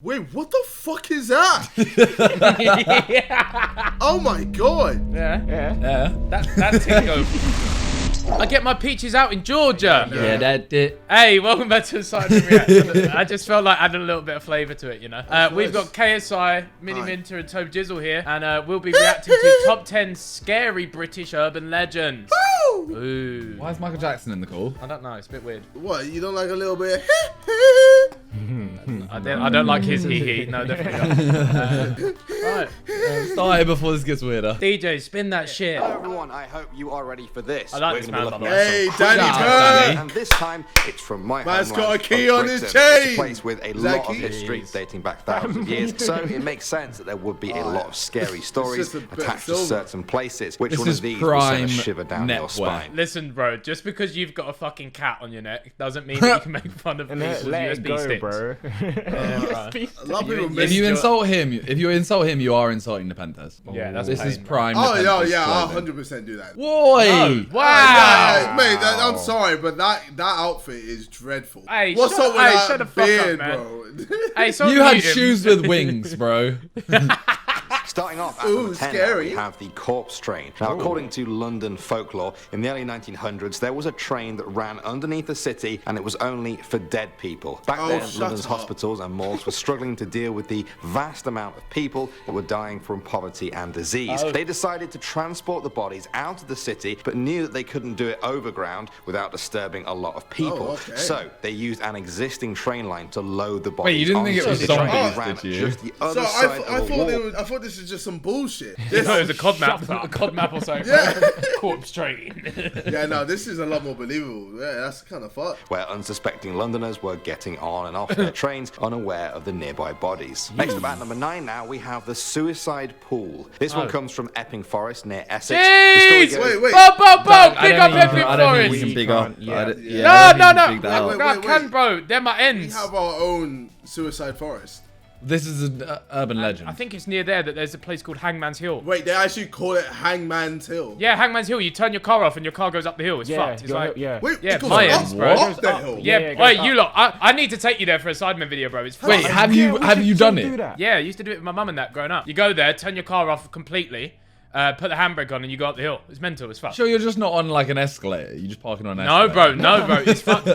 Wait, what the fuck is that? Oh my god. Yeah. That tingo. I get my peaches out in Georgia. Yeah, that did. Hey, welcome back to the side of reaction. I just felt like adding a little bit of flavour to it, you know. We've got KSI, Mini Minter, and Tobe Jizzle here, and we'll be reacting to top 10 scary British urban legends. Ooh. Why is Michael Jackson in the call? I don't know. It's a bit weird. What? You don't like a little bit? I don't like his hee. No, definitely not. Right. Start it before this gets weirder. DJ, spin that shit. Hello everyone, I hope you are ready for this. I like We're this gonna be man, looking by the at Hey, some Danny crazy Turner. stuff, and this time it's from my Man's got homeland a key of on his Britain. It's chain. a place with a Is that lot of key? history dating back thousands of years, so it makes sense that there would be a lot of scary stories just a bit attached to silver. certain places. Which This one is of these will send a prime shiver down your netwear. spine? Listen, bro, just because you've got a fucking cat on your neck doesn't mean that you can make fun of people's Let it USB go, sticks. bro. Yeah, bro. A lot of people If miss you your- insult him, you are insulting the Panthers. Yeah, that's This is pain, bro. prime. Oh, yeah, Nepenthes yeah, I'll clothing. 100% do that. Boy! No. Wow. Yeah, mate, I'm sorry, but that outfit is dreadful. Hey, What's shut- up with hey, that shut the fuck up, beard, man. bro? Hey, so You had mute him. shoes with wings, bro. Starting off at Ooh, number 10, scary. we have the corpse train. Now, according to London folklore, in the early 1900s, there was a train that ran underneath the city, and it was only for dead people. Back then, shut London's up. hospitals and morgues were struggling to deal with the vast amount of people that were dying from poverty and disease. They decided to transport the bodies out of the city, but knew that they couldn't do it overground without disturbing a lot of people. okay. So they used an existing train line to load the bodies. Wait, you didn't think it onto was the train. zombies, Ran did you? just the So other I side of the wall. thought this is just some bullshit. No, it was a cod map. A cod map or something. Yeah. Corpse train. Yeah, no, this is a lot more believable. Yeah, that's kind of fun. Where unsuspecting Londoners were getting on and off their trains unaware of the nearby bodies. Next up at number 9 now, we have the suicide pool. This one comes from Epping Forest near Essex. The story Jeez! goes- Wait. Bo, I pick don't up think Epping I don't think we Forest. can big up. Yeah. No. Wait. I can, bro. They're my We ends. have our own suicide forest. This is an urban legend. I think it's near there that there's a place called Hangman's Hill. Wait, they actually call it Hangman's Hill. Yeah, Hangman's Hill. You turn your car off and your car goes up the hill. It's fucked. It's like, yeah. Wait, Yeah, it goes my up, ends, bro. up the hill. yeah. Yeah, it Wait, goes you up. lot. I need to take you there for a Sidemen video, bro. It's Wait, fucked. have Yeah, you we have should you still done do it? that. Yeah, I used to do it with my mum and that growing up. You go there, turn your car off completely, put the handbrake on, and you go up the hill. It's mental. It's fucked. Sure, you're just not on like an escalator. You're just parking on an No, escalator. bro. It's fucked.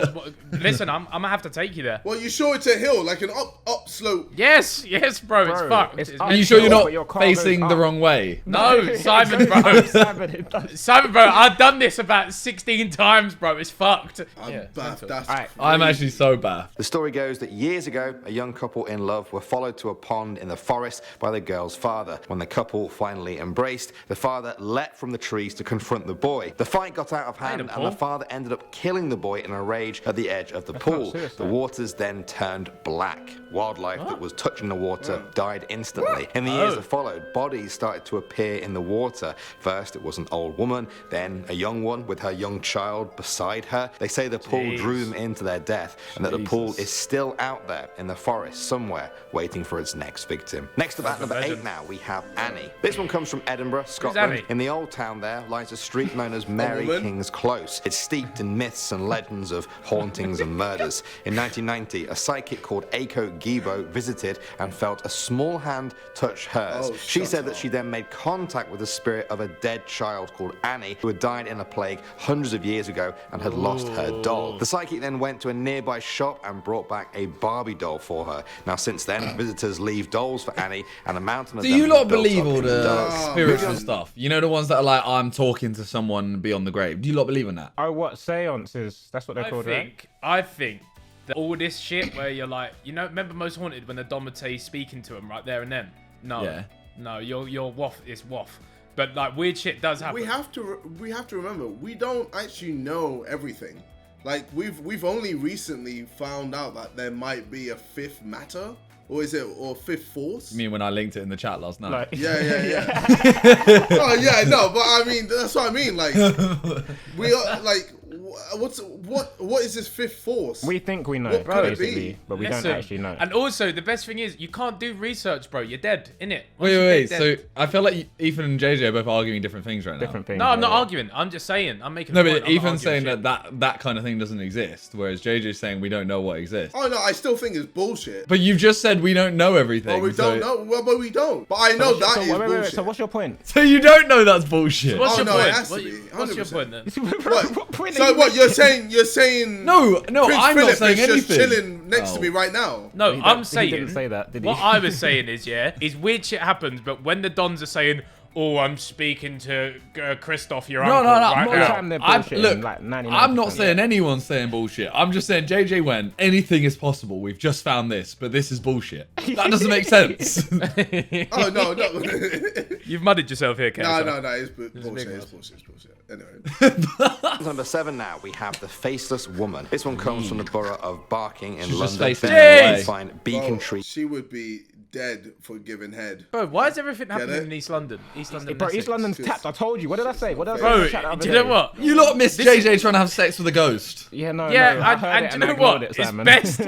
Listen, I'm gonna have to take you there. Well, you sure it's a hill, like an up slope. Yes, bro. It's Bro, fucked. it's It's up. Are you sure you're But not your car goes facing the up. wrong way? No, Simon, bro. Simon, Simon, bro, I've done this about 16 times, bro. It's fucked. I'm Yeah, it's baff. mental. That's Alright. I'm actually so bad. The story goes that years ago, a young couple in love were followed to a pond in the forest by the girl's father. When the couple finally embraced, the father leapt from the trees to confront the boy. The fight got out of hand, and Paul. the father ended up killing the boy in a rage at the edge of the pool. suicide. The waters then turned black. Wildlife that was touching the water died instantly. In the years that followed, bodies started to appear in the water. First, it was an old woman, then a young one with her young child beside her. They say the pool drew them into their death, and that the pool is still out there in the forest somewhere, waiting for its next victim. Next up at number 8 now, we have Annie. This one comes from Edinburgh, Scotland. Annie? In the old town there lies a street known as Mary woman? King's Close. It's steeped in myths and legends of hauntings and murders. In 1990, a psychic called Aiko Gibo visited and felt a small hand touch hers. Oh, She shut said that up. she then made contact with the spirit of a dead child called Annie, who had died in a plague hundreds of years ago and had lost her doll. The psychic then went to a nearby shop and brought back a Barbie doll for her. Now, since then, visitors leave dolls for Annie, and a mountain of Do them you has lot built believe up all in the dark. spiritual stuff? You know the ones that are like, I'm talking to someone beyond the grave. Do you lot believe in that? Oh, what seances? That's what they're called, right? I think that all this shit where you're like, remember Most Haunted when the Dom would say speaking to him right there and then? No. Yeah. No, you're waff. It's waff. But like weird shit does happen. We have to remember, we don't actually know everything. Like we've only recently found out that there might be a fifth matter, or fifth force. You mean when I linked it in the chat last night? Like, Yeah. Oh yeah, no, but I mean that's what I mean. Like we are like, what is this fifth force? We think we know, What could it basically, be? but we Listen, don't actually know. And also, the best thing is, you can't do research, bro. You're dead, innit? Wait. So I feel like Ethan and JJ are both arguing different things right now. Different things. No, I'm not yeah. arguing. I'm just saying. I'm making. No, a point. but I'm not Ethan's arguing saying shit. that kind of thing doesn't exist, whereas JJ's saying we don't know what exists. Oh no, I still think it's bullshit. But you've just said we don't know everything. But we don't know. Well, but we don't. But I So know what's- that so is wait, bullshit. So what's your point? So you don't know that's bullshit. What's Oh, your no, it point? has to be, What's your 100%. point then? What? point So what you're saying? You're saying No, Prince I'm Philip not saying is just anything. chilling next to Oh. me right now. No, He I'm don't- saying. he didn't say that, did he? What I was saying is weird shit happens, but when the Dons are saying, "Oh, I'm speaking to Christoph, your uncle, No. right I'm now." not, time they're I'm, bullshitting, look, like 99%. I'm not saying anyone's saying bullshit. I'm just saying JJ went, anything is possible. We've just found this, but this is bullshit. That doesn't make sense. Oh no. You've mudded yourself here, Kate. No, it's bullshit. It's bullshit. Anyway. Number 7 now, we have the faceless woman. This one comes from the borough of Barking in She's just London. facing There away. you find Beacon Oh, Tree. she would be dead for giving head. Bro, why is everything happening it? in East London? East London. Bro, East Essex. London's tapped. I told you. What did I say? What did I say? Bro, in the chat the other do you know day? what? You lot missed JJ trying to have sex with a ghost. Yeah, no. Yeah, no, I heard and it do you I know ignored what? it, It's Simon. best.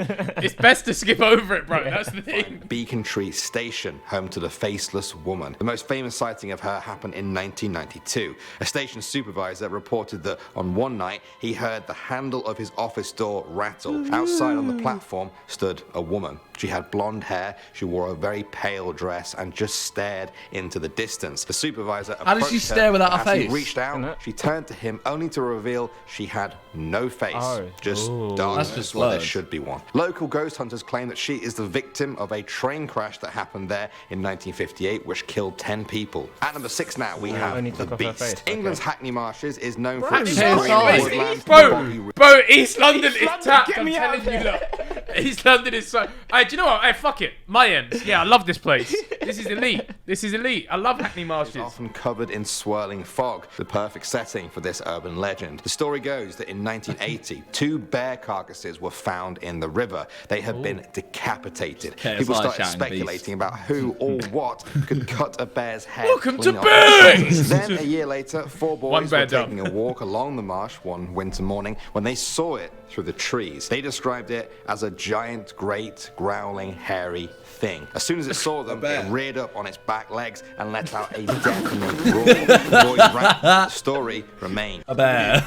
It's best to skip over it, bro. That's the thing. Beacon Tree Station, home to the faceless woman. The most famous sighting of her happened in 1992. A station supervisor reported that on one night he heard the handle of his office door rattle. Outside on the platform stood a woman. She had blonde hair, she wore a very pale dress and just stared into the distance. The supervisor How did she approached her, stare without but a as he face? reached out, she turned to him only to reveal she had no face. Oh. Just That's darkness just where there slurs. should be one. Local ghost hunters claim that she is the victim of a train crash that happened there in 1958, which killed 10 people. At number 6 now, we have only the took off her Beast. face, okay. England's Hackney Marshes is known for Hackney its Marshes, green East woodland, Bro, bro, East London is London, tapped. get I'm me out telling you, of look. East London is so. Hey, do you know what? Hey, fuck it. My ends. Yeah, I love this place. This is elite. This is elite. I love Hackney Marshes. often covered in swirling fog, the perfect setting for this urban legend. The story goes that in 1980, 2 bear carcasses were found in the river. They had been decapitated. KSI People started shouting speculating about who or what could cut a bear's head. Welcome to clean off. Bears! Then a year later, 4 One boys bear were down. taking a walk along the marsh one winter morning when they saw it through the trees. They described it as a giant, great, growling, hairy thing. As soon as it saw them, bear. it reared up on its back legs and let out a deafening roar. The boys ran. The story remained. A bear.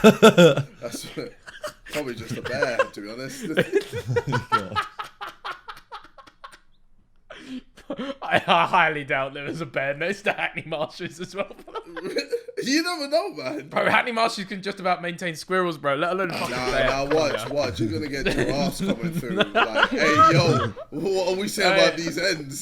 That's probably just a bear, to be honest. I highly doubt there was a bear next to Hackney Marshes as well. You never know, man. Bro, Hackney Marshes can just about maintain squirrels, bro. Let alone a fucking bear. Nah, watch. You're gonna get giraffes coming through. Like, hey, yo, what are we saying about these ends?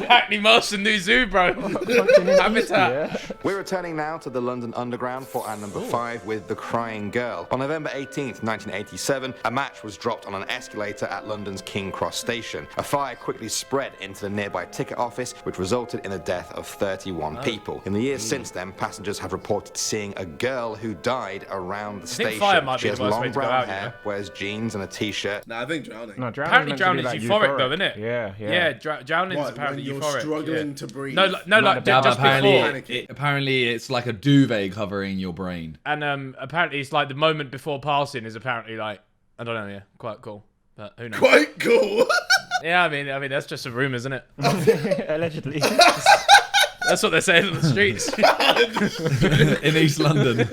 Hackney Marsh and New Zoo, bro. Habitat. Yeah. We're returning now to the London Underground for our number 5 with The Crying Girl. On November 18th, 1987, a match was dropped on an escalator at London's King Cross station. A fire quickly spread into the nearby ticket office, which resulted in the death of 31 people. In the years since then, passengers have reported seeing a girl who died around the think station. fire might She be has the worst way long to go brown out, you hair, know? wears jeans and a t-shirt. Nah, I think drowning. No, Apparently drowning drowning's euphoric though, isn't it? Yeah. Yeah, drowning's What, apparently when you're euphoric. struggling yeah. to breathe? No, like Yeah, but just apparently, before. apparently it's like a duvet covering your brain. And apparently it's like the moment before passing is apparently like, I don't know, yeah, quite cool. But who knows? Quite cool. Yeah, I mean that's just a rumor, isn't it? Allegedly. That's what they're saying on the streets. In East London.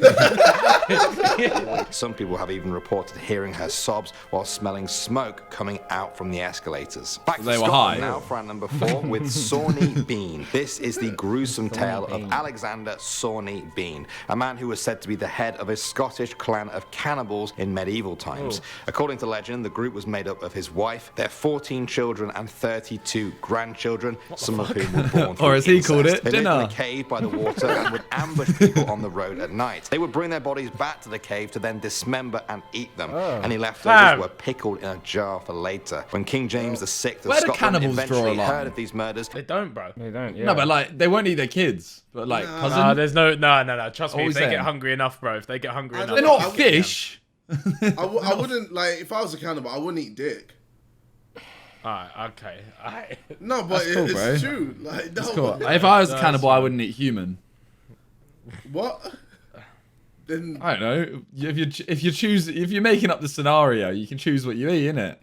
Some people have even reported hearing her sobs while smelling smoke coming out from the escalators. Back to They were Scotland high. now for our number 4 with Sawney Bean. This is the gruesome tale of Alexander Sawney Bean, a man who was said to be the head of a Scottish clan of cannibals in medieval times. According to legend, the group was made up of his wife, their 14 children and 32 grandchildren, some of whom were born through Or as he incest. called it, They lived in dinner. a cave by the water and would ambush people on the road at night. They would bring their bodies back to the cave to then dismember and eat them. Any leftovers Fam. were pickled in a jar for later. When King James VI of Where do Scotland cannibals draw a eventually line? heard of these murders, They don't, bro. They don't, yeah. No, but like, they won't eat their kids. But like, cousin. No, there's no. Trust me, What if we they saying? get hungry enough, bro. If they get hungry enough, They're I not would- fish. I wouldn't, like, if I was a cannibal, I wouldn't eat dick. Alright, okay. Alright. No, but That's cool, it's bro. true. Like, no. Cool. If I was a cannibal, I wouldn't eat human. What? Then I don't know. If you're making up the scenario, you can choose what you eat, innit?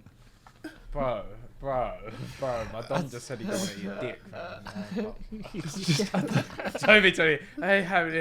Bro, my dog just said he don't want to eat dick. Toby, hey, have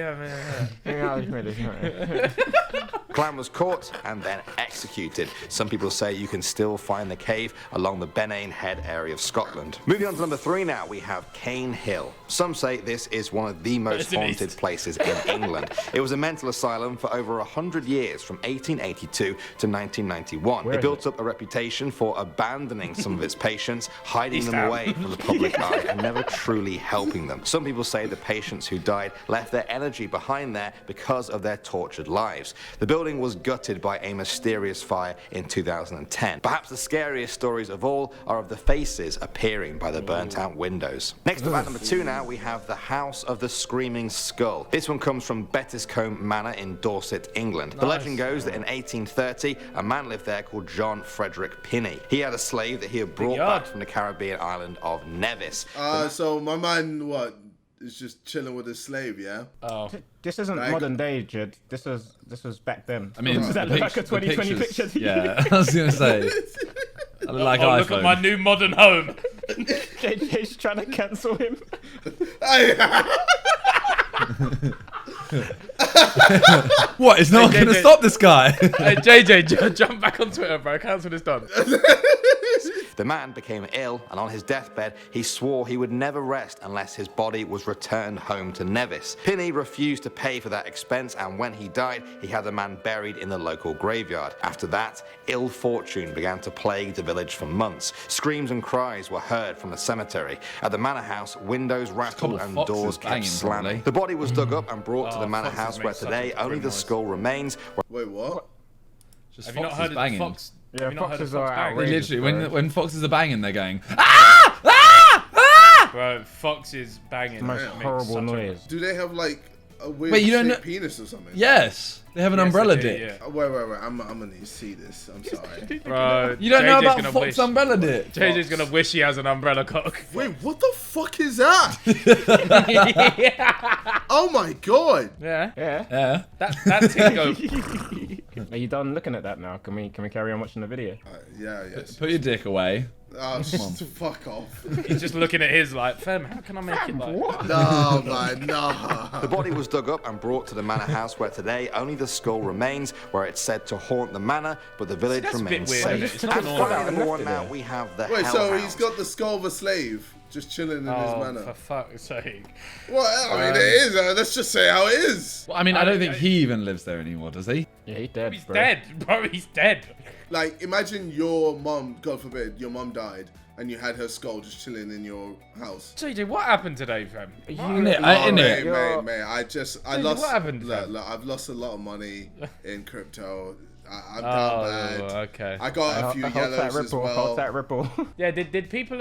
Clan was caught and then executed. Some people say you can still find the cave along the Benane Head area of Scotland. Moving on to number 3 now, we have Kane Hill. Some say this is one of the most haunted places in England. It was a mental asylum for over 100 years, from 1882 to 1991. It built up a reputation for abandoning some of its patients, hiding them away from the public eye, and never truly helping them. Some people say the patients who died left their energy behind there because of their tortured lives. The building was gutted by a mysterious fire in 2010. Perhaps the scariest stories of all are of the faces appearing by the burnt out windows. Next up at number 2 now, we have the House of the Screaming Skull. This one comes from Bettiscombe Manor in Dorset, England. The legend goes that in 1830, a man lived there called John Frederick Pinney. He had a slave that he had brought back from the Caribbean island of Nevis. So my man, is just chilling with his slave, yeah? Oh. This isn't modern day, Jed. This was back then. I mean, Does that look like a 2020 picture? Yeah, I was gonna say. I look like iPhone. Look at my new modern home. JJ's trying to cancel him. What? Is no one gonna stop this guy? Hey, JJ, jump back on Twitter, bro. Cancel is done. The man became ill, and on his deathbed, he swore he would never rest unless his body was returned home to Nevis. Pinney refused to pay for that expense, and when he died, he had the man buried in the local graveyard. After that, ill fortune began to plague the village for months. Screams and cries were heard from the cemetery. At the manor house, windows rattled and doors kept slamming. The body was dug up and brought to the manor house, where today only the skull remains. Wait, what? Just Have you not heard of the fox? Yeah, foxes are outrageous. Literally, when foxes are banging, they're going. Bro, foxes banging. The most horrible noise. Do they have like a weird Wait, you don't know penis or something? Yes, they have an umbrella dick. Yeah. Wait. I'm gonna need to see this. I'm sorry. Bro, You don't know JJ's about gonna fox wish. umbrella dick? JJ's gonna wish he has an umbrella cock. Wait, what the fuck is that? Oh my god. Yeah. Yeah. That thing go. Are you done looking at that now? Can we carry on watching the video? Yes. Put your dick away. Oh, fuck off. He's just looking at his like, fam, how can I make it like? No, man, no. The body was dug up and brought to the manor house, where today only the skull remains, where it's said to haunt the manor, but the village That's a bit remains weird, isn't it? safe. It's And not finally, normal. number 1 now, we have the Wait, so hellhounds. he's got the skull of a slave just chilling in his manor. For fuck's sake. Well, I mean, it is. Let's just say how it is. Well, I mean, I don't think he even lives there anymore, does he? Yeah, he's dead. He's bro. dead, bro. He's dead. Like, imagine your mum, God forbid, your mum died, and you had her skull just chilling in your house. JJ, what happened today, fam? Innit? Mate, I lost. What happened, Look, fam? I've lost a lot of money in crypto. I'm down bad. Okay. I got a few yellows as well. Hold that ripple. Yeah, did people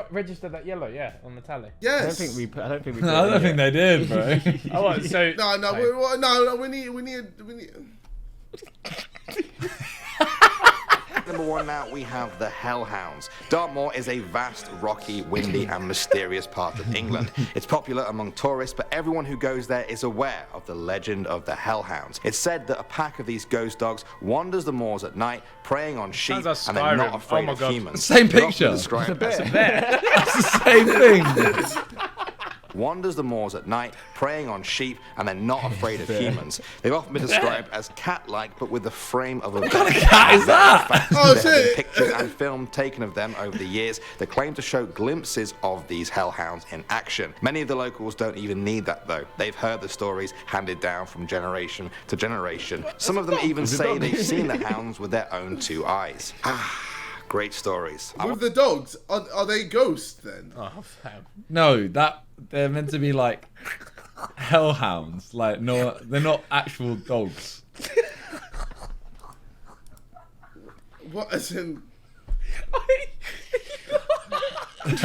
register that yellow? Yeah, on the tally. Yes. I don't think we. I don't think they did, bro. Oh, what, so No, we need. Number 1 now, we have the hellhounds. Dartmoor is a vast, rocky, windy and mysterious part of England. It's popular among tourists, but everyone who goes there is aware of the legend of the hellhounds. It's said that a pack of these ghost dogs wanders the moors at night, preying on sheep, Sounds and like they're not Skyrim. afraid Oh my of God. humans. Same They're often picture. described It's the same thing. wanders the moors at night, preying on sheep, and they're not afraid of humans. They've often been described as cat-like, but with the frame of a What kind of cat is that? Oh, there have been shit. pictures and film taken of them over the years that claim to show glimpses of these hellhounds in action. Many of the locals don't even need that, though. They've heard the stories handed down from generation to generation. Some of them even say they've seen the hounds with their own 2 eyes. Great stories. With the dogs, are they ghosts then? Oh, fam. No, they're meant to be like hellhounds. Like, no, they're not actual dogs. What, as in? Oh, Like,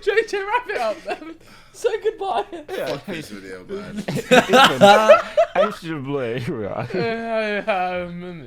JJ, wrap it up, man. Say goodbye. Fuck this video, man. I should blame. Um,